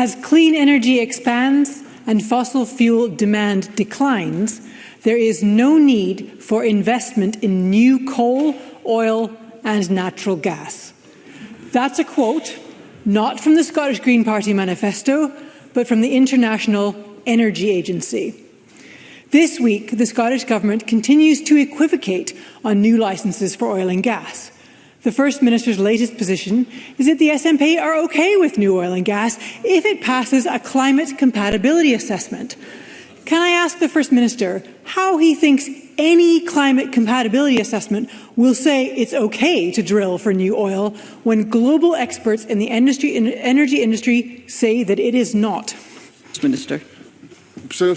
As clean energy expands and fossil fuel demand declines, there is no need for investment in new coal, oil and natural gas. That's a quote, not from the Scottish Green Party manifesto, but from the International Energy Agency. This week, the Scottish Government continues to equivocate on new licences for oil and gas. The First Minister's latest position is that the SNP are okay with new oil and gas if it passes a climate compatibility assessment. Can I ask the First Minister how he thinks any climate compatibility assessment will say it's okay to drill for new oil when global experts in the energy industry say that it is not? Minister. Sir,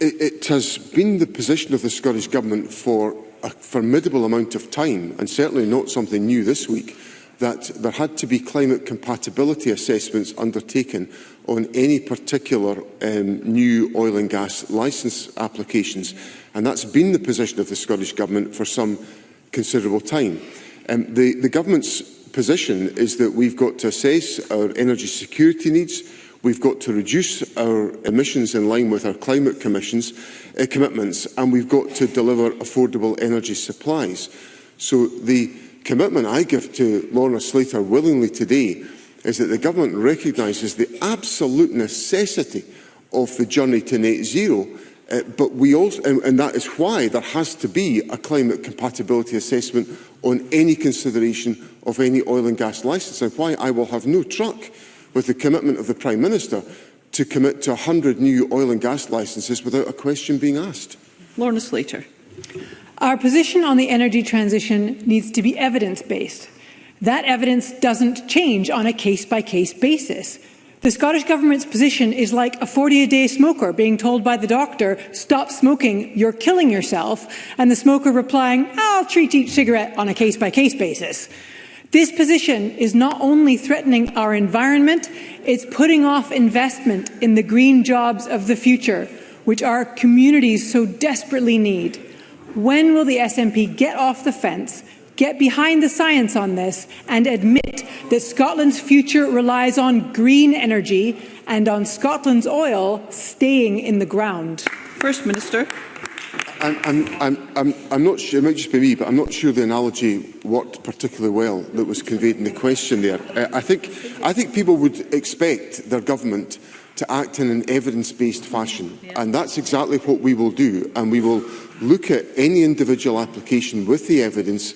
it has been the position of the Scottish Government for a formidable amount of time, and certainly not something new this week, that there had to be climate compatibility assessments undertaken on any particular new oil and gas licence applications. And that's been the position of the Scottish Government for some considerable time. The Government's position is that we've got to assess our energy security needs, we've got to reduce our emissions in line with our climate commitments, and we've got to deliver affordable energy supplies. So the commitment I give to Lorna Slater willingly today is that the Government recognises the absolute necessity of the journey to net zero, but we also, and that is why there has to be a climate compatibility assessment on any consideration of any oil and gas licence, and why I will have no truck with the commitment of the Prime Minister to commit to 100 new oil and gas licences without a question being asked. Lorna Slater. Our position on the energy transition needs to be evidence-based. That evidence doesn't change on a case-by-case basis. The Scottish Government's position is like a 40-a-day smoker being told by the doctor, "Stop smoking, you're killing yourself," and the smoker replying, "I'll treat each cigarette on a case-by-case basis." This position is not only threatening our environment, it's putting off investment in the green jobs of the future, which our communities so desperately need. When will the SNP get off the fence, get behind the science on this, and admit that Scotland's future relies on green energy and on Scotland's oil staying in the ground? First Minister. I'm not sure, it might just be me, but I'm not sure the analogy worked particularly well that was conveyed in the question there. I think people would expect their government to act in an evidence-based fashion, and that's exactly what we will do, and we will look at any individual application with the evidence,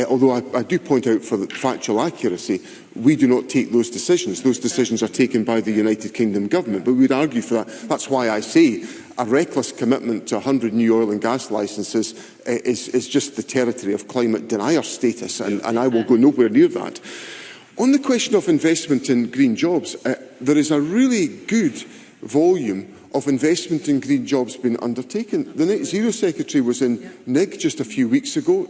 although I do point out for the factual accuracy, we do not take those decisions. Those decisions are taken by the United Kingdom Government, but we would argue for that. That's why I say a reckless commitment to 100 new oil and gas licences is just the territory of climate denier status, and I will go nowhere near that. On the question of investment in green jobs, there is a really good volume of investment in green jobs being undertaken. The Net Zero Secretary was in Nig just a few weeks ago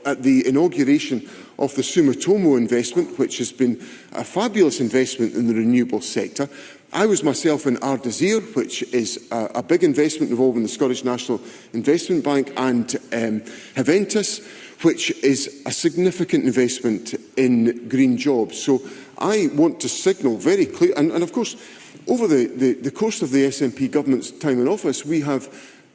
at the inauguration of the Sumitomo investment, which has been a fabulous investment in the renewable sector. I was myself in Ardésir, which is a big investment involving the Scottish National Investment Bank, and Haventus, which is a significant investment in green jobs. So I want to signal very clear, and of course, over the course of the SNP government's time in office, we have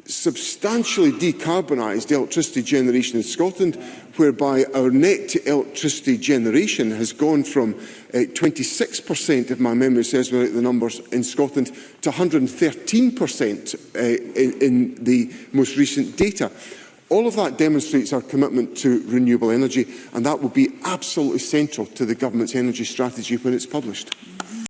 substantially decarbonised electricity generation in Scotland, whereby our net electricity generation has gone from 26%, if my memory serves me right, the numbers in Scotland, to 113% in the most recent data. All of that demonstrates our commitment to renewable energy, and that will be absolutely central to the government's energy strategy when it's published.